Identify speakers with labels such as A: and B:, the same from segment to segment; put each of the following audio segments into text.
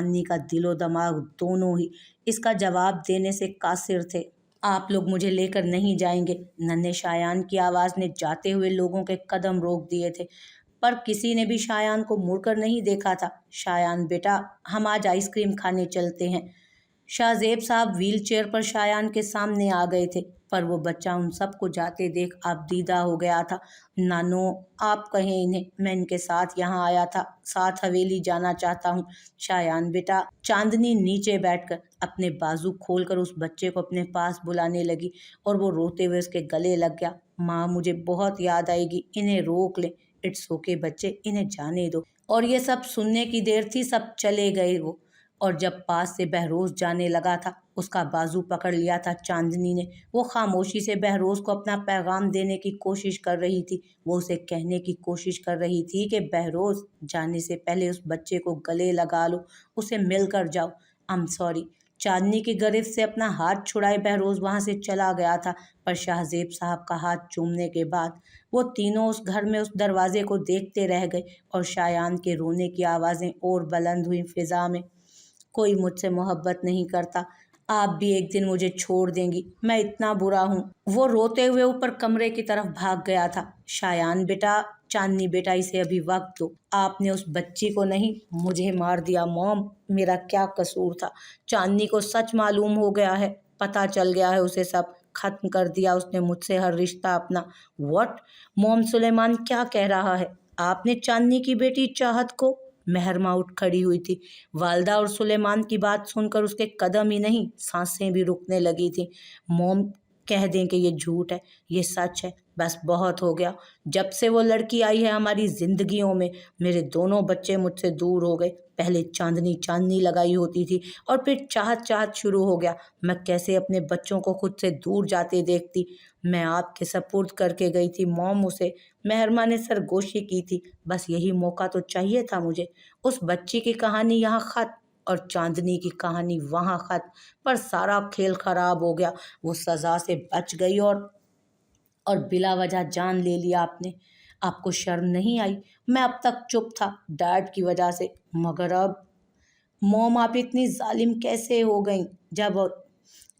A: चांदनी का दिलो दिमाग दोनों ही इसका जवाब देने से कासिर थे। आप लोग मुझे लेकर नहीं जाएंगे? नन्हे शायान की आवाज़ ने जाते हुए लोगों के कदम रोक दिए थे, पर किसी ने भी शायान को मुड़कर नहीं देखा था। शायान बेटा, हम आज आइसक्रीम खाने चलते हैं। शाहजेब साहब व्हीलचेयर पर शायान के सामने आ गए थे, पर वो बच्चा उन सबको जाते देख आबदीदा हो गया था। नानो, आप कहें इन्हें, मैं इनके साथ यहाँ आया था, साथ हवेली जाना चाहता हूँ। शायान बेटा। चांदनी नीचे बैठकर अपने बाजू खोलकर उस बच्चे को अपने पास बुलाने लगी और वो रोते हुए उसके गले लग गया। माँ, मुझे बहुत याद आएगी, इन्हें रोक ले। इट्स ओके बच्चे, इन्हें जाने दो। और ये सब सुनने की देर थी, सब चले गए वो। और जब पास से बहरोज जाने लगा था, उसका बाजू पकड़ लिया था चांदनी ने। वो खामोशी से बहरोज को अपना पैगाम देने की कोशिश कर रही थी। वो उसे कहने की कोशिश कर रही थी कि बहरोज, जाने से पहले उस बच्चे को गले लगा लो, उसे मिलकर जाओ। I am sorry. चांदनी की गिरफ्त से अपना हाथ छुड़ाए बहरोज वहां से चला गया था, पर शाहजेब साहब का हाथ चूमने के बाद वो तीनों उस घर में उस दरवाजे को देखते रह गए और शायान के रोने की आवाज़ें और बुलंद हुई फिजा में। कोई मुझसे मोहब्बत नहीं करता, आप भी एक दिन मुझे छोड़ देंगी, मैं इतना बुरा हूँ। वो रोते हुए ऊपर कमरे की तरफ भाग गया था। शायान बेटा, चांदनी बेटा, इसे अभी वक्त दो। आपने उस बच्ची को नहीं, मुझे मार दिया। मॉम, मेरा क्या कसूर था? चांदनी को सच मालूम हो गया है, पता चल गया है उसे सब। खत्म कर दिया उसने मुझसे हर रिश्ता अपना। व्हाट? मॉम, सुलेमान क्या कह रहा है? आपने चांदनी की बेटी चाहत को? महरमा उठ खड़ी हुई थी। वालदा और सुलेमान की बात सुनकर उसके कदम ही नहीं, सांसें भी रुकने लगी थी। मॉम, कह दें कि ये झूठ है, ये सच है, बस बहुत हो गया। जब से वो लड़की आई है हमारी जिंदगियों में, मेरे दोनों बच्चे मुझसे दूर हो गए। पहले चांदनी चांदनी लगाई होती थी और फिर चाहत चाहत शुरू हो गया। मैं कैसे अपने बच्चों को खुद से दूर जाते देखती। मैं आपके सपुर्द करके गई थी मॉम उसे। महरमा ने सरगोशी की थी। बस यही मौका तो चाहिए था मुझे। उस बच्ची की कहानी यहाँ खत्म और चांदनी की कहानी वहाँ खत्म, पर सारा खेल खराब हो गया। वो सजा से बच गई और बिला वजह जान ले लिया आपने। आपको शर्म नहीं आई? मैं अब तक चुप था डैड की वजह से, मगर अब मॉम, आप इतनी जालिम कैसे हो गई? जब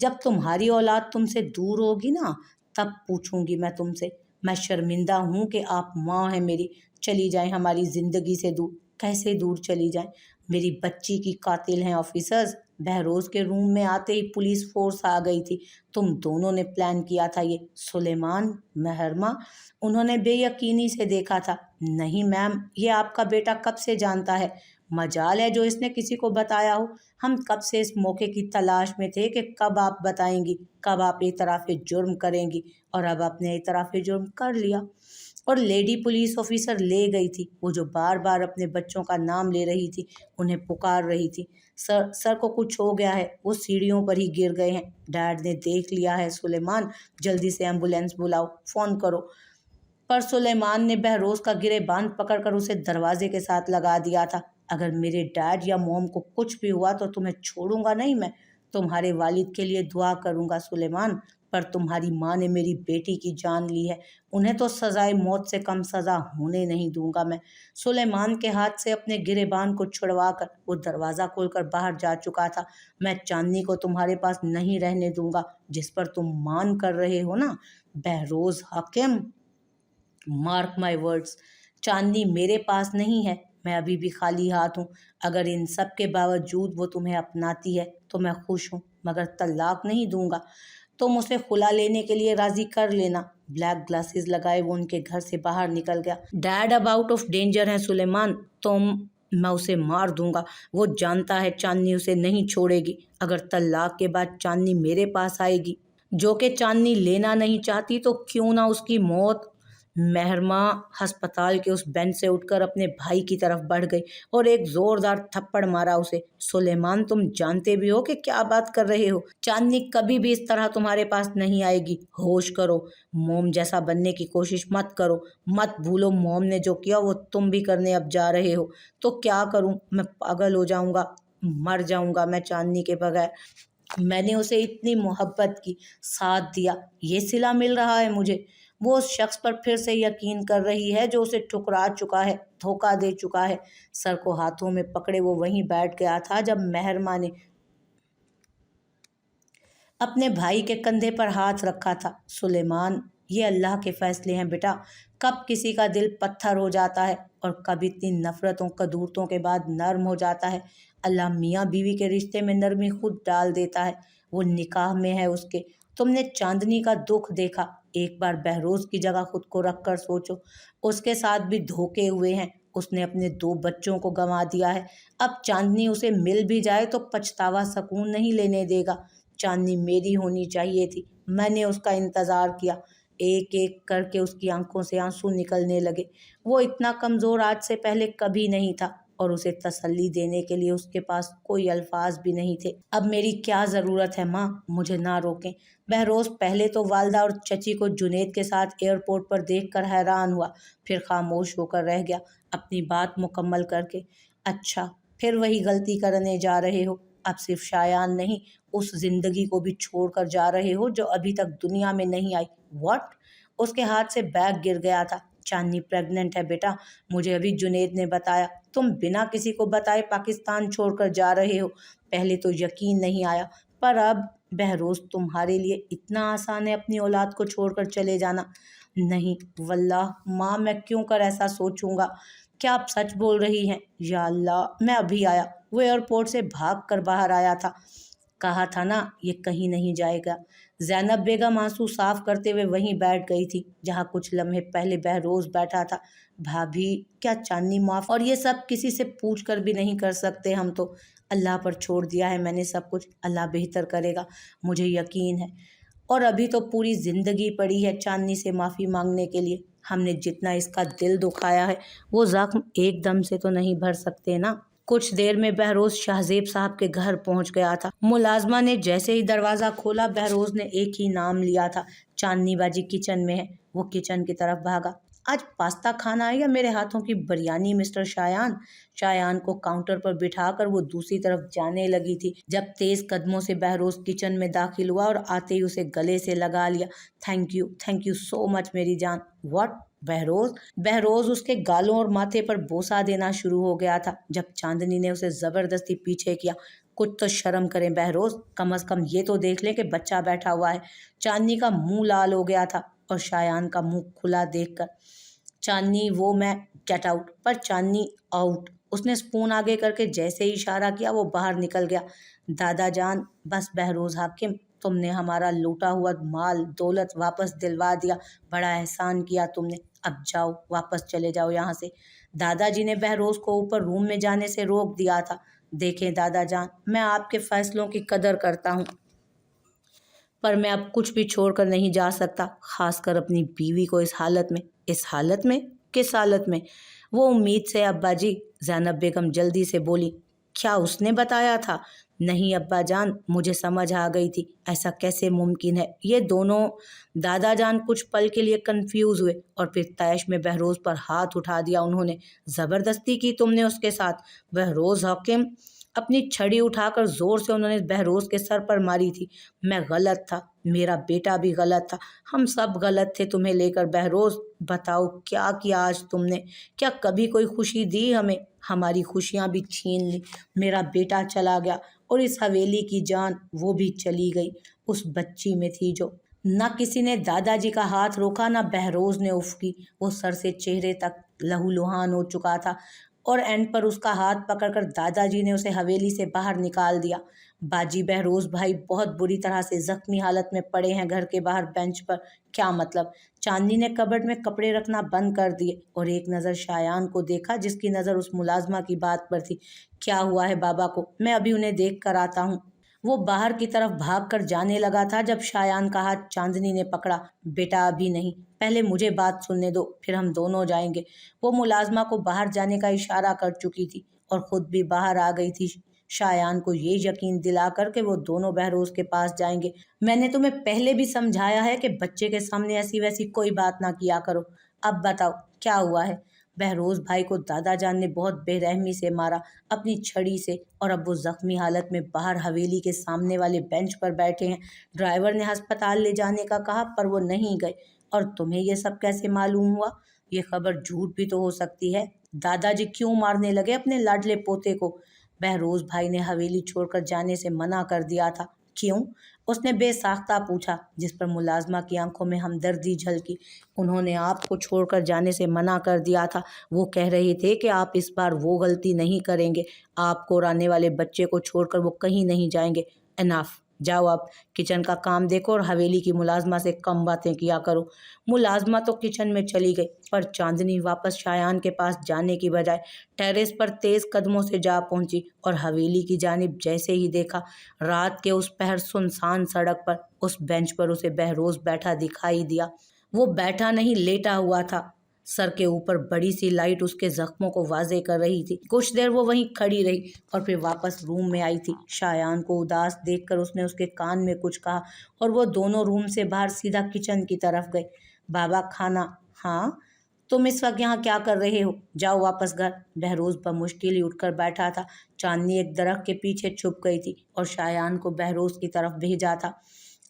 A: जब तुम्हारी औलाद तुमसे दूर होगी ना, तब पूछूंगी मैं तुमसे। मैं शर्मिंदा हूँ कि आप माँ हैं मेरी। चली जाएं हमारी ज़िंदगी से दूर। कैसे दूर चली जाएं? मेरी बच्ची की कातिल हैं ऑफिसर्स। बहरोज के रूम में आते ही पुलिस फोर्स आ गई थी। तुम दोनों ने प्लान किया था ये। सुलेमान, महरमा, उन्होंने बेयकीनी से देखा था। नहीं मैम, ये आपका बेटा कब से जानता है? मजाल है जो इसने किसी को बताया हो। हम कब से इस मौके की तलाश में थे कि कब आप बताएंगी, कब आप इतराफ़े जुर्म करेंगी। और अब आपने इतराफ़े जुर्म कर लिया। और लेडी पुलिस ऑफिसर ले गई थी, वो जो बार बार अपने बच्चों का नाम ले रही थी, उन्हें पुकार रही थी। सर, सर को कुछ हो गया है, वो सीढ़ियों पर ही गिर गए हैं। डैड ने देख लिया है। सुलेमान, जल्दी से एम्बुलेंस बुलाओ, फ़ोन करो। पर सुलेमान ने बहरोज का गिरेबान पकड़कर उसे दरवाजे के साथ लगा दिया था। अगर मेरे डैड या मॉम को कुछ भी हुआ तो तुम्हें छोड़ूंगा नहीं मैं। तुम्हारे वालिद के लिए दुआ करूंगा सुलेमान, पर तुम्हारी माँ ने मेरी बेटी की जान ली है, उन्हें तो सजाए मौत से कम सजा होने नहीं दूंगा मैं। सुलेमान के हाथ से अपने गिरेबान को छुड़वाकर वो दरवाज़ा खोलकर बाहर जा चुका था। मैं चांदनी को तुम्हारे पास नहीं रहने दूंगा, जिस पर तुम मान कर रहे हो ना, बहरोज हाकिम। मार्क माई वर्ड्स, चांदनी मेरे पास नहीं है। मैं अभी भी खाली हाथ हूँ। अगर इन सब के बावजूद वो तुम्हें अपनाती है तो मैं खुश हूँ, मगर तलाक नहीं दूंगा। तुम उसे खुला लेने के लिए राजी कर लेना। ब्लैक ग्लासेस लगाए वो उनके घर से बाहर निकल गया। डैड अब आउट ऑफ डेंजर है सुलेमान, मैं उसे मार दूंगा। वो जानता है चांदनी उसे नहीं छोड़ेगी। अगर तलाक के बाद चांदनी मेरे पास आएगी, जो कि चांदनी लेना नहीं चाहती, तो क्यों ना उसकी मौत। महरमा अस्पताल के उस बेंच से उठकर अपने भाई की तरफ बढ़ गई और एक जोरदार थप्पड़ मारा उसे। सुलेमान, तुम जानते भी हो कि क्या बात कर रहे हो? चांदनी कभी भी इस तरह तुम्हारे पास नहीं आएगी। होश करो। मोम जैसा बनने की कोशिश मत करो। मत भूलो मोम ने जो किया वो तुम भी करने अब जा रहे हो। तो क्या करूं? मैं पागल हो जाऊंगा, मर जाऊंगा मैं चांदनी के बगैर। मैंने उसे इतनी मोहब्बत की, साथ दिया, ये सिला मिल रहा है मुझे। وہ اس شخص پر پھر سے یقین کر رہی ہے جو اسے ٹھکرا چکا ہے، دھوکہ دے چکا ہے۔ سر کو ہاتھوں میں پکڑے وہ وہیں بیٹھ گیا تھا جب مہرماں نے اپنے بھائی کے کندھے پر ہاتھ رکھا تھا۔ سلیمان، یہ اللہ کے فیصلے ہیں بیٹا، کب کسی کا دل پتھر ہو جاتا ہے اور کب اتنی نفرتوں کدورتوں کے بعد نرم ہو جاتا ہے۔ اللہ میاں بیوی کے رشتے میں نرمی خود ڈال دیتا ہے، وہ نکاح میں ہے اس کے۔ تم نے چاندنی کا دکھ دیکھا، ایک بار بہروز کی جگہ خود کو رکھ کر سوچو، اس کے ساتھ بھی دھوکے ہوئے ہیں، اس نے اپنے 2 بچوں کو گنوا دیا ہے۔ اب چاندنی اسے مل بھی جائے تو پچھتاوا سکون نہیں لینے دے گا۔ چاندنی میری ہونی چاہیے تھی، میں نے اس کا انتظار کیا۔ ایک ایک کر کے اس کی آنکھوں سے آنسو نکلنے لگے۔ وہ اتنا کمزور آج سے پہلے کبھی نہیں تھا اور اسے تسلی دینے کے لیے اس کے پاس کوئی الفاظ بھی نہیں تھے۔ اب میری کیا ضرورت ہے ماں، مجھے نہ روکیں۔ بہروز پہلے تو والدہ اور چچی کو جنید کے ساتھ ایئرپورٹ پر دیکھ کر حیران ہوا، پھر خاموش ہو کر رہ گیا اپنی بات مکمل کر کے۔ اچھا، پھر وہی غلطی کرنے جا رہے ہو، اب صرف شایان نہیں، اس زندگی کو بھی چھوڑ کر جا رہے ہو جو ابھی تک دنیا میں نہیں آئی۔ واٹ؟ اس کے ہاتھ سے بیگ گر گیا تھا۔ چاندنی پریگننٹ ہے بیٹا، مجھے ابھی جنید نے بتایا۔ تم بنا کسی کو بتائے پاکستان چھوڑ کر جا رہے ہو۔ پہلے تو یقین نہیں آیا، پر اب بہروز تمہارے لیے اتنا آسان ہے اپنی اولاد کو چھوڑ کر چلے جانا؟ نہیں واللہ ماں، میں کیوں کر ایسا سوچوں گا؟ کیا آپ سچ بول رہی ہیں؟ یا اللہ، میں ابھی آیا۔ وہ ایئرپورٹ سے بھاگ کر باہر آیا تھا۔ کہا تھا نا یہ کہیں نہیں جائے گا۔ زینب بیگم آنسو صاف کرتے ہوئے وہیں بیٹھ گئی تھی جہاں کچھ لمحے پہلے بہروز بیٹھا تھا۔ بھابھی، کیا چاندنی معاف؟ اور یہ سب کسی سے پوچھ کر بھی نہیں کر سکتے ہم تو۔ اللہ پر چھوڑ دیا ہے میں نے سب کچھ، اللہ بہتر کرے گا، مجھے یقین ہے۔ اور ابھی تو پوری زندگی پڑی ہے چاندنی سے معافی مانگنے کے لیے۔ ہم نے جتنا اس کا دل دکھایا ہے وہ زخم ایک دم سے تو نہیں بھر سکتے نا۔ کچھ دیر میں بہروز شاہزیب صاحب کے گھر پہنچ گیا تھا۔ ملازمہ نے جیسے ہی دروازہ کھولا، بہروز نے ایک ہی نام لیا تھا، چاندنی باجی کچن میں ہے۔ وہ کچن کی طرف بھاگا۔ آج پاستا کھانا ہے یا میرے ہاتھوں کی بریانی مسٹر شایان؟ شایان کو کاؤنٹر پر بٹھا کر وہ دوسری طرف جانے لگی تھی جب تیز قدموں سے بہروز کچن میں داخل ہوا اور آتے ہی اسے گلے سے لگا لیا۔ تھینک یو سو مچ میری جان۔ واٹ؟ بہروز اس کے گالوں اور ماتھے پر بوسہ دینا شروع ہو گیا تھا جب چاندنی نے اسے زبردستی پیچھے کیا۔ کچھ تو شرم کریں بہروز، کم از کم یہ تو دیکھ لیں کہ بچہ بیٹھا ہوا ہے۔ چاندنی کا منہ لال ہو گیا تھا اور شایان کا منہ کھلا دیکھ کر۔ چاندنی، وہ میں گیٹ آؤٹ، پر چاندنی آؤٹ۔ اس نے سپون آگے کر کے جیسے ہی اشارہ کیا وہ باہر نکل گیا۔ دادا جان، بس بہروز حاکم، تم نے ہمارا لوٹا ہوا مال دولت واپس دلوا دیا، بڑا احسان کیا تم نے، اب جاؤ، واپس چلے جاؤ یہاں سے۔ دادا جی نے بہروز کو اوپر روم میں جانے سے روک دیا تھا۔ دیکھیں دادا جان، میں آپ کے فیصلوں کی قدر کرتا ہوں، پر میں اب کچھ بھی چھوڑ کر نہیں جا سکتا، خاص کر اپنی بیوی کو اس حالت میں۔ اس حالت میں؟ کس حالت میں؟ وہ امید سے ابا جی، زینب بیگم جلدی سے بولی۔ کیا اس نے بتایا تھا؟ نہیں ابا جان، مجھے سمجھ آ گئی تھی، ایسا کیسے ممکن ہے؟ یہ دونوں… دادا جان کچھ پل کے لیے کنفیوز ہوئے اور پھر طیش میں بہروز پر ہاتھ اٹھا دیا انہوں نے۔ زبردستی کی تم نے اس کے ساتھ؟ بہروز حاکم، اپنی چھڑی اٹھا کر زور سے انہوں نے بہروز کے سر پر ماری تھی۔ میں غلط تھا، میرا بیٹا بھی غلط تھا، ہم سب غلط تھے تمہیں لے کر۔ بہروز، بتاؤ کیا کیا آج تم نے؟ کیا کبھی کوئی خوشی دی ہمیں؟ ہماری خوشیاں بھی چھین لی، میرا بیٹا چلا گیا اور اس حویلی کی جان، وہ بھی چلی گئی اس بچی میں تھی جو… نہ کسی نے دادا جی کا ہاتھ روکا، نہ بہروز نے اف کی۔ وہ سر سے چہرے تک لہولہان ہو چکا تھا اور اینڈ پر اس کا ہاتھ پکڑ کر دادا جی نے اسے حویلی سے باہر نکال دیا۔ باجی، بہروز بھائی بہت بری طرح سے زخمی حالت میں پڑے ہیں گھر کے باہر بینچ پر۔ کیا مطلب؟ چاندنی نے کبرڈ میں کپڑے رکھنا بند کر دیے اور ایک نظر شایان کو دیکھا جس کی نظر اس ملازمہ کی بات پر تھی۔ کیا ہوا ہے بابا کو؟ میں ابھی انہیں دیکھ کر آتا ہوں۔ وہ باہر کی طرف بھاگ کر جانے لگا تھا جب شایان کا ہاتھ چاندنی نے پکڑا۔ بیٹا ابھی نہیں، پہلے مجھے بات سننے دو، پھر ہم دونوں جائیں گے۔ وہ ملازمہ کو باہر جانے کا اشارہ کر چکی تھی اور خود بھی باہر آ گئی تھی شایان کو یہ یقین دلا کر کہ وہ دونوں بہروز کے پاس جائیں گے۔ میں نے تمہیں پہلے بھی سمجھایا ہے کہ بچے کے سامنے ایسی ویسی کوئی بات نہ کیا کرو۔ اب بتاؤ کیا ہوا ہے؟ بہروز بھائی کو دادا جان نے بہت بے رحمی سے مارا اپنی چھڑی سے، اور اب وہ زخمی حالت میں باہر حویلی کے سامنے والے بینچ پر بیٹھے ہیں۔ ڈرائیور نے ہسپتال لے جانے کا کہا پر وہ نہیں گئے۔ और तुम्हें ये सब कैसे मालूम हुआ? ये खबर झूठ भी तो हो सकती है। दादाजी क्यों मारने लगे अपने लाडले पोते को? बहरोज भाई ने हवेली छोड़कर जाने से मना कर दिया था। क्यों? उसने बेसाख्ता पूछा, जिस पर मुलाजमा की आंखों में हमदर्दी झलकी। उन्होंने आपको छोड़कर जाने से मना कर दिया था। वो कह रहे थे कि आप इस बार वो गलती नहीं करेंगे। आपको और आने वाले बच्चे को छोड़कर वो कहीं नहीं जाएंगे। इनफ, जाओ अब किचन का काम देखो और हवेली की मुलाजमा से कम बातें किया करो। मुलाजमा तो किचन में चली गई, पर चांदनी वापस शायान के पास जाने की बजाय टेरेस पर तेज कदमों से जा पहुंची और हवेली की जानिब जैसे ही देखा, रात के उस पहर सुनसान सड़क पर उस बेंच पर उसे बहरोज बैठा दिखाई दिया। वो बैठा नहीं, लेटा हुआ था। सर के ऊपर बड़ी सी लाइट उसके जख्मों को वाजे कर रही थी। कुछ देर वो वहीं खड़ी रही और फिर वापस रूम में आई थी। शायान को उदास देखकर उसने उसके कान में कुछ कहा और वो दोनों रूम से बाहर सीधा किचन की तरफ गए। बाबा खाना। हाँ, तुम इस वक्त यहाँ क्या कर रहे हो? जाओ वापस घर। बहरोज बमुश्किल ही उठकर बैठा था। चांदनी एक दरख्त के पीछे छुप गई थी और शायान को बहरोज की तरफ भेजा था।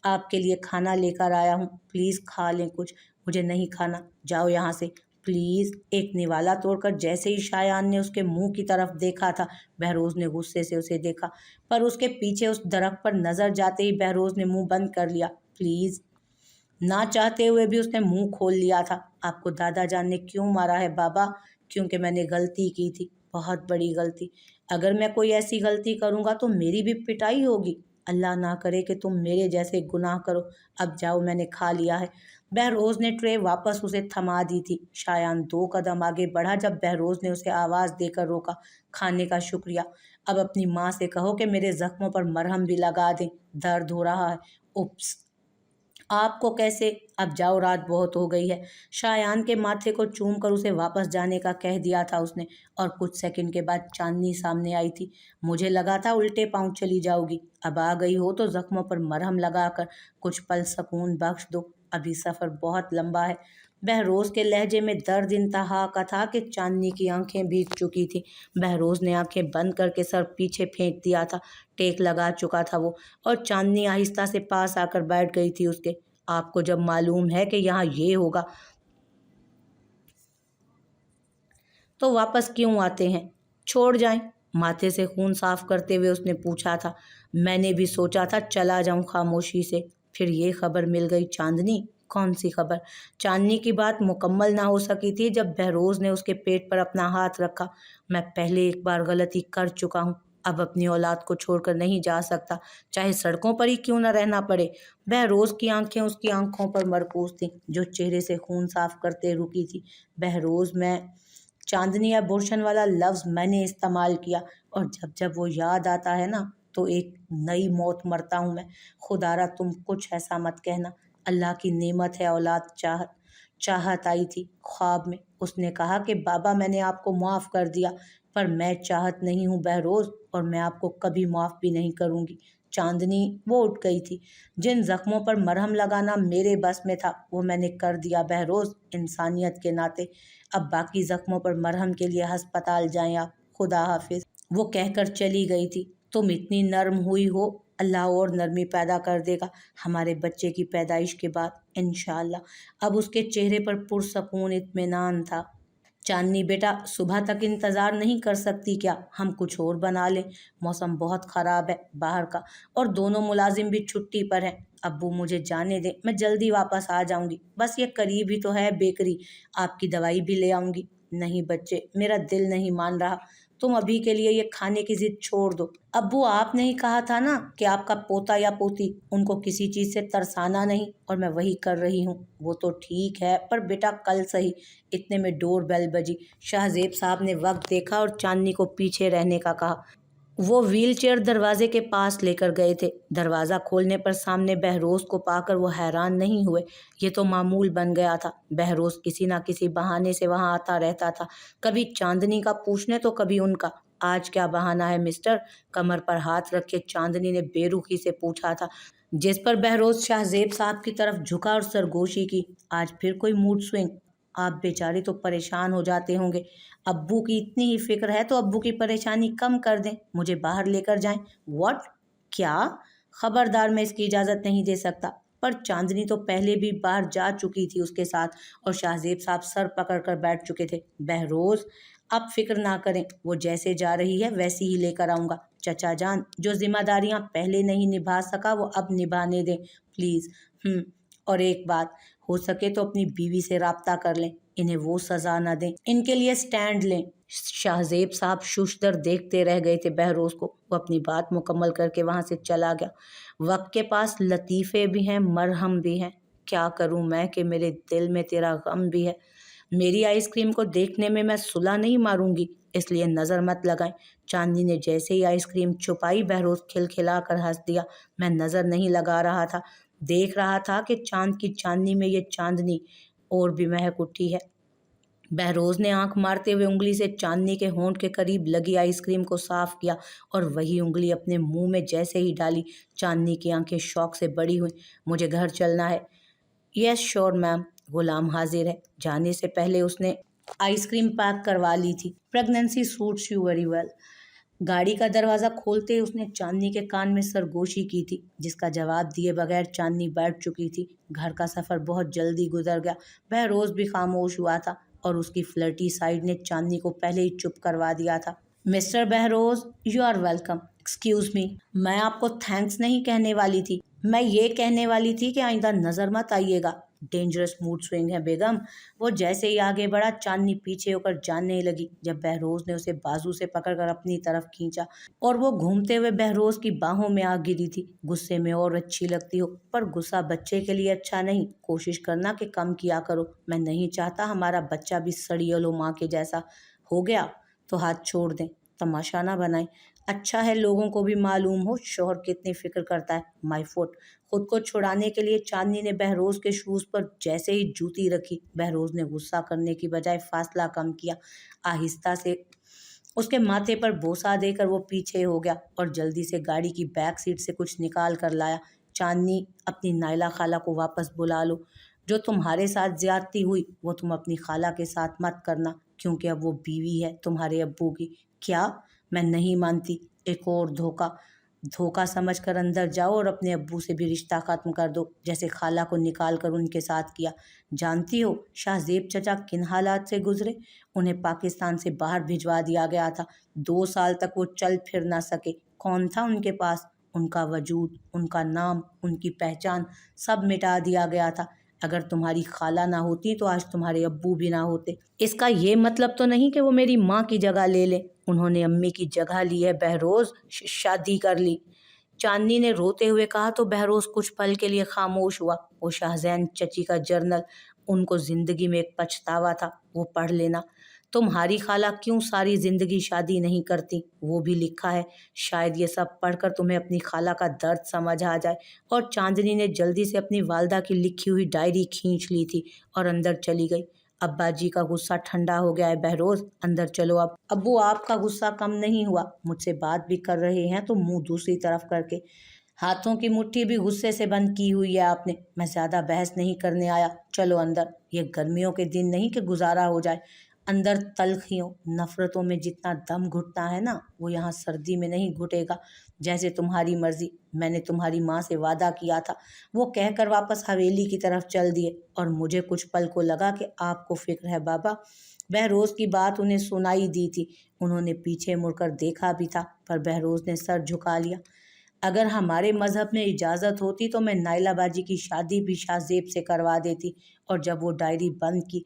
A: आपके लिए खाना लेकर आया हूँ, प्लीज़ खा लें कुछ। मुझे नहीं खाना, जाओ यहाँ से प्लीज़। एक निवाला तोड़कर जैसे ही शायान ने उसके मुंह की तरफ देखा था, बहरोज ने गुस्से से उसे देखा, पर उसके पीछे उस दरख्त पर नजर जाते ही बहरोज ने मुंह बंद कर लिया। प्लीज़। ना चाहते हुए भी उसने मुंह खोल लिया था। आपको दादा जान ने क्यों मारा है बाबा? क्योंकि मैंने गलती की थी, बहुत बड़ी गलती। अगर मैं कोई ऐसी गलती करूँगा तो मेरी भी पिटाई होगी। अल्लाह ना करे कि तुम मेरे जैसे गुनाह करो। अब जाओ, मैंने खा लिया है। बहरोज ने ट्रे वापस उसे थमा दी थी। शायान 2 कदम आगे बढ़ा जब बहरोज ने उसे आवाज़ देकर रोका। खाने का शुक्रिया। अब अपनी माँ से कहो कि मेरे जख्मों पर मरहम भी लगा दें, दर्द हो रहा है। उप्स, आपको कैसे? अब जाओ, रात बहुत हो गई है। शायान के माथे को चूम कर उसे वापस जाने का कह दिया था उसने, और कुछ सेकंड के बाद चांदनी सामने आई थी। मुझे लगा था उल्टे पांव चली जाओगी। अब आ गई हो तो जख्मों पर मरहम लगाकर कुछ पल सुकून बख्श दो। अभी सफ़र बहुत लंबा है। बहरोज के लहजे में दर्द इंतहा का था कि चांदनी की आंखें भीग चुकी थी। बहरोज ने आंखें बंद करके सर पीछे फेंक दिया था। टेक लगा चुका था वो, और चांदनी आहिस्ता से पास आकर बैठ गई थी उसके। आपको जब मालूम है कि यहाँ ये होगा तो वापस क्यों आते हैं? छोड़ जाएं। माथे से खून साफ करते हुए उसने पूछा था। मैंने भी सोचा था चला जाऊं खामोशी से, फिर ये खबर मिल गई। चांदनी? कौन सी खबर? चांदनी की बात मुकम्मल ना हो सकी थी जब बहरोज ने उसके पेट पर अपना हाथ रखा। मैं पहले एक बार गलती कर चुका हूँ, अब अपनी औलाद को छोड़कर नहीं जा सकता, चाहे सड़कों पर ही क्यों न रहना पड़े। बहरोज की आंखें उसकी आंखों पर मरकूज थीं, जो चेहरे से खून साफ करते रुकी थी। बहरोज, मैं चांदनी या बोरशन वाला लफ्ज़ मैंने इस्तेमाल किया, और जब जब वो याद आता है ना तो एक नई मौत मरता हूँ मैं। खुदारा तुम कुछ ऐसा मत कहना। अल्लाह की नेमत है औलाद। चाहत आई थी ख्वाब में। उसने कहा कि बाबा मैंने आपको माफ़ कर दिया, पर मैं चाहत नहीं हूँ बहरोज़, और मैं आपको कभी माफ़ भी नहीं करूँगी। चांदनी, वो उठ गई थी। जिन जख्मों पर मरहम लगाना मेरे बस में था वो मैंने कर दिया बहरोज़, इंसानियत के नाते। अब बाकी जख्मों पर मरहम के लिए अस्पताल जाएं आप। खुदा हाफिज। वो कहकर चली गई थी। तुम इतनी नर्म हुई हो, अल्लाह और नरमी पैदा कर देगा हमारे बच्चे की पैदाइश के बाद इंशाअल्लाह। अब उसके चेहरे पर पुरसकून इत्मीनान था। चांदनी बेटा, सुबह तक इंतज़ार नहीं कर सकती क्या? हम कुछ और बना लें। मौसम बहुत ख़राब है बाहर का, और दोनों मुलाजिम भी छुट्टी पर हैं। अब्बू मुझे जाने दें, मैं जल्दी वापस आ जाऊंगी। बस ये करीब ही तो है बेकरी, आपकी दवाई भी ले आऊंगी। नहीं बच्चे, मेरा दिल नहीं मान रहा। तुम अभी के लिए ये खाने की जिद छोड़ दो। अब्बू, आपने ही कहा था ना कि आपका पोता या पोती, उनको किसी चीज़ से तरसाना नहीं, और मैं वही कर रही हूँ। वो तो ठीक है, पर बेटा कल सही। इतने में डोर बेल बजी। शाहजेब साहब ने वक्त देखा और चांदनी को पीछे रहने का कहा। वो व्हीलचेयर दरवाजे के पास लेकर गए थे। दरवाज़ा खोलने पर सामने बहरोज को पाकर वो हैरान नहीं हुए। ये तो मामूल बन गया था। बहरोज किसी ना किसी बहाने से वहाँ आता रहता था, कभी चांदनी का पूछने तो कभी उनका। आज क्या बहाना है मिस्टर? कमर पर हाथ रखे चांदनी ने बेरुखी से पूछा था, जिस पर बहरोज शाहजेब साहब की तरफ झुका और सरगोशी की। आज फिर कोई मूड स्विंग? आप बेचारी तो परेशान हो जाते होंगे। अब्बू की इतनी ही फिक्र है तो अब्बू की परेशानी कम कर दें, मुझे बाहर लेकर जाएं। व्हाट? क्या? खबरदार, मैं इसकी इजाज़त नहीं दे सकता। پر چاندنی تو پہلے بھی باہر جا چکی تھی اس کے ساتھ، اور شاہزیب صاحب سر پکڑ کر بیٹھ چکے تھے۔ بہروز اب فکر نہ کریں، وہ جیسے جا رہی ہے ویسی ہی لے کر آؤں گا۔ چچا جان، جو ذمہ داریاں پہلے نہیں نبھا سکا وہ اب نبھانے دیں پلیز۔ اور ایک بات، ہو سکے تو اپنی بیوی سے رابطہ کر لیں، انہیں وہ سزا نہ دیں، ان کے لیے سٹینڈ لیں۔ شاہزیب صاحب ششدر دیکھتے رہ گئے تھے بہروز کو۔ وہ اپنی بات مکمل کر کے وہاں سے چلا گیا۔ وقت کے پاس لطیفے بھی ہیں، مرہم بھی ہیں۔ کیا کروں میں کہ میرے دل میں تیرا غم بھی ہے۔ میری آئس کریم کو دیکھنے میں صلہ نہیں ماروں گی، اس لیے نظر مت لگائیں۔ چاندنی نے جیسے ہی آئس کریم چھپائی، بہروز کھلکھلا کر ہنس دیا۔ میں نظر نہیں لگا رہا تھا، دیکھ رہا تھا کہ چاند کی چاندنی میں یہ چاندنی اور بھی مہک اٹھی ہے۔ بہروز نے آنکھ مارتے ہوئے انگلی سے چاندنی کے ہونٹ کے قریب لگی آئس کریم کو صاف کیا اور وہی انگلی اپنے منہ میں جیسے ہی ڈالی، چاندنی کی آنکھیں شوق سے بڑی ہوئیں۔ مجھے گھر چلنا ہے۔ یس شور میم، غلام حاضر ہے۔ جانے سے پہلے اس نے آئس کریم پیک کروا لی تھی۔ Pregnancy suits you very well. گاڑی کا دروازہ کھولتے اس نے چاندنی کے کان میں سرگوشی کی تھی، جس کا جواب دیے بغیر چاندنی بیٹھ چکی تھی۔ گھر کا سفر بہت جلدی گزر گیا۔ بہروز بھی خاموش ہوا تھا اور اس کی فلرٹی سائڈ نے چاندنی کو پہلے ہی چپ کروا دیا تھا۔ Mister Behroz, you are welcome. Excuse me, میں آپ کو تھینکس نہیں کہنے والی تھی، میں یہ کہنے والی تھی کہ آئندہ نظر مت آئیے گا۔ ڈینجرس موڈ سوئنگ ہے بیگم۔ وہ جیسے ہی آگے بڑھا، چاندنی پیچھے ہو کر جاننے لگی۔ جب بہروز نے اسے بازو سے پکڑ کر اپنی طرف کھینچا اور وہ گھومتے ہوئے بہروز کی باہوں میں آ گری تھی۔ غصے میں اور اچھی لگتی ہو، پر غصہ بچے کے لیے اچھا نہیں، کوشش کرنا کہ کم کیا کرو۔ میں نہیں چاہتا ہمارا بچہ بھی سڑیلو ماں کے جیسا ہو گیا تو ہاتھ چھوڑ دیں، تماشا نہ بنائیں۔ اچھا ہے لوگوں کو بھی معلوم ہو شوہر کتنی فکر کرتا ہے۔ مائی فٹ۔ خود کو چھڑانے کے لیے چاندنی نے بہروز کے شوز پر جیسے ہی جوتی رکھی، بہروز نے غصہ کرنے کی بجائے فاصلہ کم کیا۔ آہستہ سے اس کے ماتھے پر بوسہ دے کر وہ پیچھے ہو گیا اور جلدی سے گاڑی کی بیک سیٹ سے کچھ نکال کر لایا۔ چاندنی، اپنی نائلہ خالہ کو واپس بلا لو۔ جو تمہارے ساتھ زیادتی ہوئی وہ تم اپنی خالہ کے ساتھ مت کرنا، کیونکہ اب وہ بیوی ہے تمہارے ابو کی۔ کیا؟ میں نہیں مانتی۔ ایک اور دھوکہ سمجھ کر اندر جاؤ اور اپنے ابو سے بھی رشتہ ختم کر دو، جیسے خالہ کو نکال کر ان کے ساتھ کیا۔ جانتی ہو شاہزیب چچا کن حالات سے گزرے؟ انہیں پاکستان سے باہر بھجوا دیا گیا تھا۔ 2 سال تک وہ چل پھر نہ سکے۔ کون تھا ان کے پاس؟ ان کا وجود، ان کا نام، ان کی پہچان، سب مٹا دیا گیا تھا۔ اگر تمہاری خالہ نہ ہوتی تو آج تمہارے ابو بھی نہ ہوتے۔ اس کا یہ مطلب تو نہیں کہ وہ میری ماں کی جگہ لے لیں۔ انہوں نے امی کی جگہ لی ہے بہروز، شادی کر لی۔ چاندنی نے روتے ہوئے کہا تو بہروز کچھ پل کے لیے خاموش ہوا۔ وہ شاہزین چچی کا جرنل، ان کو زندگی میں ایک پچھتاوا تھا، وہ پڑھ لینا۔ تمہاری خالہ کیوں ساری زندگی شادی نہیں کرتی، وہ بھی لکھا ہے، شاید یہ سب پڑھ کر تمہیں اپنی خالہ کا درد سمجھ آ جائے۔ اور چاندنی نے جلدی سے اپنی والدہ کی لکھی ہوئی ڈائری کھینچ لی تھی اور اندر چلی گئی۔ ابا جی کا غصہ ٹھنڈا ہو گیا ہے بہروز، اندر چلو اب۔ ابو آپ کا غصہ کم نہیں ہوا، مجھ سے بات بھی کر رہے ہیں تو منہ دوسری طرف کر کے۔ ہاتھوں کی مٹھی بھی غصے سے بند کی ہوئی ہے آپ نے۔ میں زیادہ بحث نہیں کرنے آیا، چلو اندر۔ یہ گرمیوں کے دن نہیں کہ گزارا ہو جائے۔ اندر تلخیوں، نفرتوں میں جتنا دم گھٹتا ہے نا، وہ یہاں سردی میں نہیں گھٹے گا۔ جیسے تمہاری مرضی، میں نے تمہاری ماں سے وعدہ کیا تھا، وہ کہہ کر واپس حویلی کی طرف چل دیے، اور مجھے کچھ پل کو لگا کہ آپ کو فکر ہے بابا۔ بہروز کی بات انہیں سنائی دی تھی، انہوں نے پیچھے مڑ کر دیکھا بھی تھا، پر بہروز نے سر جھکا لیا۔ اگر ہمارے مذہب میں اجازت ہوتی تو میں نائلہ باجی کی شادی بھی شاہزیب سے کروا دیتی۔ اور جب وہ ڈائری بند کی،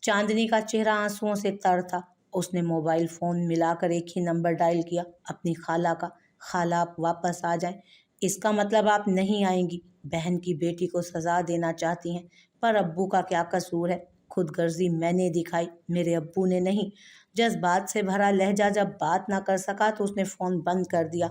A: چاندنی کا چہرہ آنسوؤں سے تر تھا۔ اس نے موبائل فون ملا کر ایک ہی نمبر ڈائل کیا، اپنی خالہ کا۔ خالہ آپ واپس آ جائیں۔ اس کا مطلب آپ نہیں آئیں گی؟ بہن کی بیٹی کو سزا دینا چاہتی ہیں، پر ابو کا کیا قصور ہے؟ خود غرضی میں نے دکھائی، میرے ابو نے نہیں۔ جذبات سے بھرا لہجہ جب بات نہ کر سکا تو اس نے فون بند کر دیا،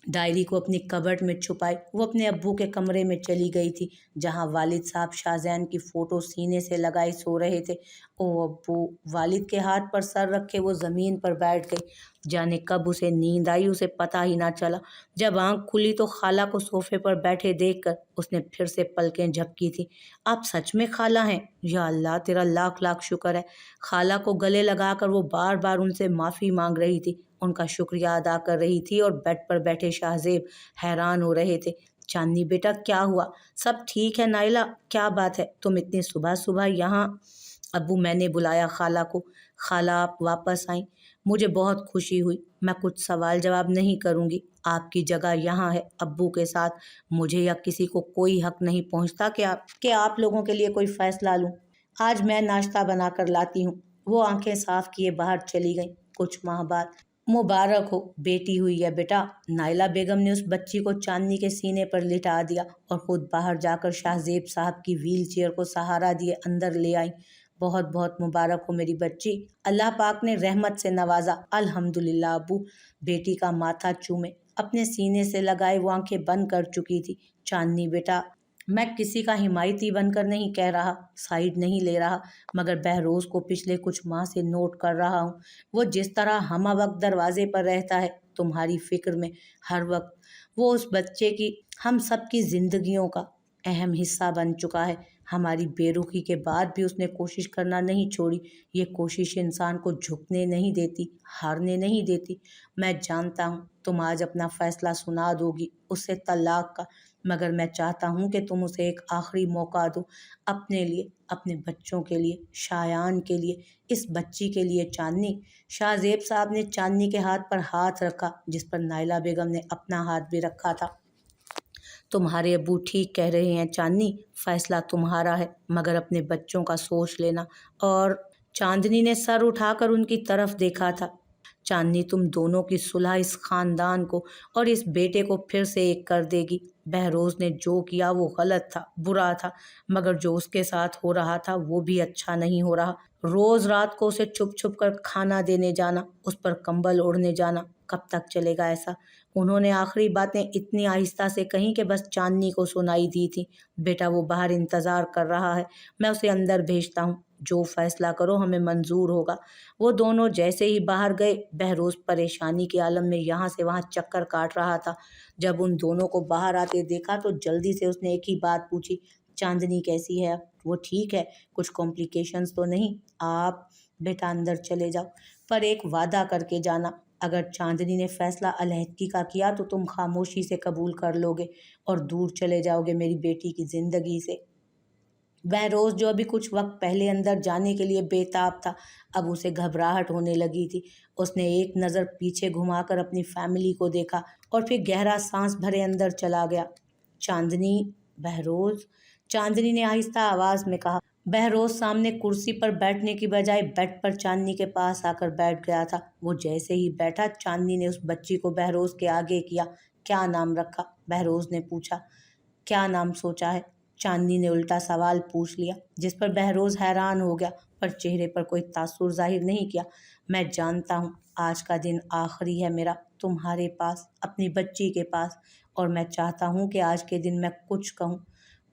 A: ڈائری کو اپنی کبرٹ میں چھپائی۔ وہ اپنے ابو کے کمرے میں چلی گئی تھی، جہاں والد صاحب شاہزین کی فوٹو سینے سے لگائے سو رہے تھے۔ او ابو! والد کے ہاتھ پر سر رکھے وہ زمین پر بیٹھ گئی۔ جانے کب اسے نیند آئی، اسے پتہ ہی نہ چلا۔ جب آنکھ کھلی تو خالہ کو صوفے پر بیٹھے دیکھ کر اس نے پھر سے پلکیں جھپکی تھیں۔ آپ سچ میں خالہ ہیں؟ یا اللہ، تیرا لاکھ لاکھ شکر ہے۔ خالہ کو گلے لگا کر وہ بار بار ان سے معافی مانگ رہی تھی، ان کا شکریہ ادا کر رہی تھی، اور بیڈ پر بیٹھے شاہزیب حیران ہو رہے تھے۔ चांदनी बेटा क्या हुआ? सब ठीक है नाइला, क्या बात है तुम इतनी सुबह सुबह यहाँ? अब्बू मैंने बुलाया खाला को। खाला आप वापस आई, मुझे बहुत खुशी हुई। मैं कुछ सवाल जवाब नहीं करूँगी, आपकी जगह यहाँ है अब्बू के साथ। मुझे या किसी को कोई हक नहीं पहुँचता कि आप लोगों के लिए कोई फ़ैसला लूँ। आज मैं नाश्ता बना कर लाती हूँ। वो आंखें साफ किए बाहर चली गईं। कुछ माह बाद, मुबारक हो, बेटी हुई है बेटा। नाइला बेगम ने उस बच्ची को चांदनी के सीने पर लिटा दिया और खुद बाहर जाकर शाहजेब साहब की व्हील चेयर को सहारा दिए अंदर ले आई। बहुत बहुत मुबारक हो मेरी बच्ची, अल्लाह पाक ने रहमत से नवाजा। अल्हम्दुलिल्लाह अबू। बेटी का माथा चूमे अपने सीने से लगाए वो आंखें बंद कर चुकी थी। चांदनी बेटा, मैं किसी का हिमायती बनकर नहीं कह रहा, साइड नहीं ले रहा, मगर बहरोज़ को पिछले कुछ माह से नोट कर रहा हूँ। वो जिस तरह हम वक्त दरवाजे पर रहता है तुम्हारी फिक्र में हर वक्त, वो उस बच्चे की, हम सब की जिंदगियों का अहम हिस्सा बन चुका है। हमारी बेरुखी के बाद भी उसने कोशिश करना नहीं छोड़ी। ये कोशिश इंसान को झुकने नहीं देती, हारने नहीं देती। मैं जानता हूँ तुम आज अपना फैसला सुना दोगी उससे तलाक का, मगर मैं चाहता हूँ कि तुम उसे एक आखिरी मौका दो, अपने लिए, अपने बच्चों के लिए, शायान के लिए, इस बच्ची के लिए। चांदनी। शाहजेब साहब ने चांदनी के हाथ पर हाथ रखा जिस पर नाइला बेगम ने अपना हाथ भी रखा था। तुम्हारे अब्बू ठीक कह रहे हैं चांदनी, फैसला तुम्हारा है, मगर अपने बच्चों का सोच लेना। और चांदनी ने सर उठाकर उनकी तरफ देखा था। चांदनी तुम दोनों की सुलह इस खानदान को और इस बेटे को फिर से एक कर देगी। बहरोज ने जो किया वो गलत था, बुरा था, मगर जो उसके साथ हो रहा था वो भी अच्छा नहीं हो रहा। रोज रात को उसे छुप छुप कर खाना देने जाना, उस पर कंबल ओढ़ने जाना, कब तक चलेगा ऐसा? उन्होंने आखिरी बातें इतनी आहिस्ता से कहीं कि बस चांदनी को सुनाई दी थी। बेटा वो बाहर इंतज़ार कर रहा है, मैं उसे अंदर भेजता हूँ, जो फैसला करो हमें मंजूर होगा। वो दोनों जैसे ही बाहर गए, बहरोज परेशानी के आलम में यहाँ से वहाँ चक्कर काट रहा था। जब उन दोनों को बाहर आते देखा तो जल्दी से उसने एक ही बात पूछी, चांदनी कैसी है अब? वो ठीक है, कुछ कॉम्प्लिकेशंस तो नहीं? आप बेटा अंदर चले जाओ, पर एक वादा करके जाना, अगर चांदनी ने फैसला अलहदगी का किया तो तुम खामोशी से कबूल कर लोगे और दूर चले जाओगे मेरी बेटी की ज़िंदगी से। बहरोज़ जो अभी कुछ वक्त पहले अंदर जाने के लिए बेताब था, अब उसे घबराहट होने लगी थी। उसने एक नज़र पीछे घुमाकर अपनी फैमिली को देखा और फिर गहरा सांस भरे अंदर चला गया। चांदनी, बहरोज़, चांदनी ने आहिस्ता आवाज़ में कहा। बहरोज़ सामने कुर्सी पर बैठने की बजाय बेड पर चांदनी के पास आकर बैठ गया था। वो जैसे ही बैठा, चांदनी ने उस बच्ची को बहरोज़ के आगे किया। क्या नाम रखा? बहरोज़ ने पूछा। क्या नाम सोचा है? चांदनी ने उल्टा सवाल पूछ लिया, जिस पर बहरोज़ हैरान हो गया, पर चेहरे पर कोई तासुर जाहिर नहीं किया। मैं जानता हूँ आज का दिन आखिरी है मेरा तुम्हारे पास, अपनी बच्ची के पास, और मैं चाहता हूँ कि आज के दिन मैं कुछ कहूँ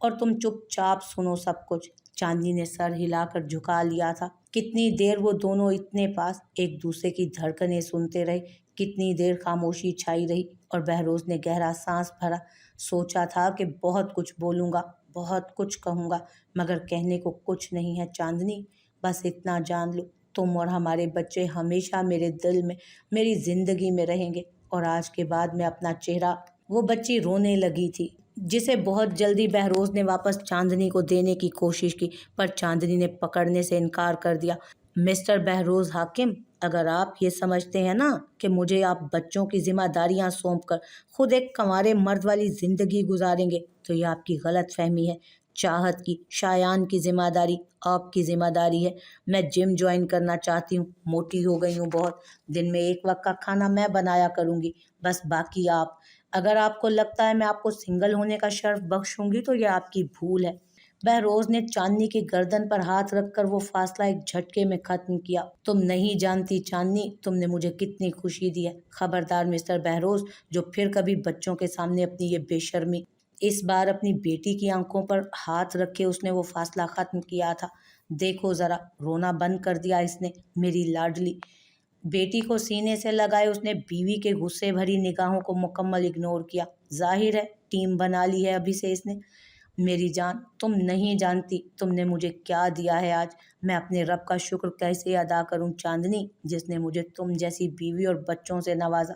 A: और तुम चुपचाप सुनो सब कुछ। चांदनी ने सर हिलाकर झुका लिया था। कितनी देर वो दोनों इतने पास एक दूसरे की धड़कनें सुनते रहे, कितनी देर खामोशी छाई रही, और बहरोज़ ने गहरा सांस भरा। सोचा था कि बहुत कुछ बोलूँगा, बहुत कुछ कहूँगा, मगर कहने को कुछ नहीं है चांदनी। बस इतना जान लो, तुम और हमारे बच्चे हमेशा मेरे दिल में, मेरी ज़िंदगी में रहेंगे। और आज के बाद मैं अपना चेहरा, वो बच्ची रोने लगी थी, जिसे बहुत जल्दी बहरोज़ ने वापस चांदनी को देने की कोशिश की, पर चांदनी ने पकड़ने से इनकार कर दिया। मिस्टर बहरोज़ हाकिम, अगर आप ये समझते हैं ना कि मुझे आप बच्चों की जिम्मेदारियां सौंप कर खुद एक कंवारे मर्द वाली ज़िंदगी गुजारेंगे, तो ये आपकी गलत फहमी है। चाहत की, शायान की जिम्मेदारी आपकी जिम्मेदारी है। मैं जिम ज्वाइन करना चाहती हूँ, मोटी हो गई हूँ बहुत, दिन में एक वक्त का खाना मैं बनाया करूँगी, बस बाकी आप। अगर आपको लगता है मैं आपको सिंगल होने का शर्फ बख्शूंगी तो ये आपकी भूल है। बहरोज ने चांदनी की गर्दन पर हाथ रखकर वो फासला एक झटके में खत्म किया। तुम नहीं जानती चांदनी, तुमने मुझे कितनी खुशी दी है। खबरदार मिस्टर बहरोज, जो फिर कभी बच्चों के सामने अपनी ये बेशर्मी। इस बार अपनी बेटी की आंखों पर हाथ रख के उसने वो फासला खत्म किया था। देखो जरा, रोना बंद कर दिया इसने, मेरी लाडली। बेटी को सीने से लगाए उसने बीवी के गुस्से भरी निगाहों को मुकम्मल इग्नोर किया। जाहिर है टीम बना ली है अभी से इसने। मेरी जान, तुम नहीं जानती तुमने मुझे क्या दिया है आज। मैं अपने रब का शुक्र कैसे अदा करूं चांदनी, जिसने मुझे तुम जैसी बीवी और बच्चों से नवाजा।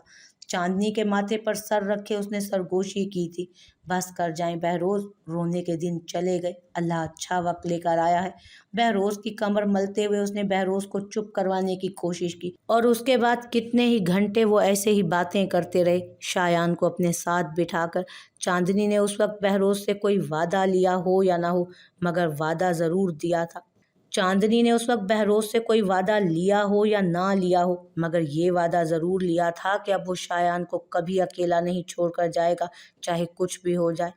A: चांदनी के माथे पर सर रखे उसने सरगोशी की थी। बस कर जाएं बहरोज, रोने के दिन चले गए, अल्लाह अच्छा वक्त लेकर आया है। बहरोज की कमर मलते हुए उसने बहरोज को चुप करवाने की कोशिश की और उसके बाद कितने ही घंटे वो ऐसे ही बातें करते रहे। शायान को अपने साथ बिठाकर चांदनी ने उस वक्त बहरोज से कोई वादा लिया हो या ना हो, मगर वादा ज़रूर दिया था। चांदनी ने उस वक्त बहरोज से कोई वादा लिया हो या ना लिया हो, मगर ये वादा ज़रूर लिया था कि अब वो शायान को कभी अकेला नहीं छोड़कर जाएगा, चाहे कुछ भी हो जाए।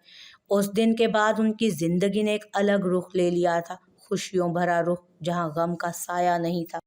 A: उस दिन के बाद उनकी ज़िंदगी ने एक अलग रुख ले लिया था, खुशियों भरा रुख, जहाँ गम का साया नहीं था।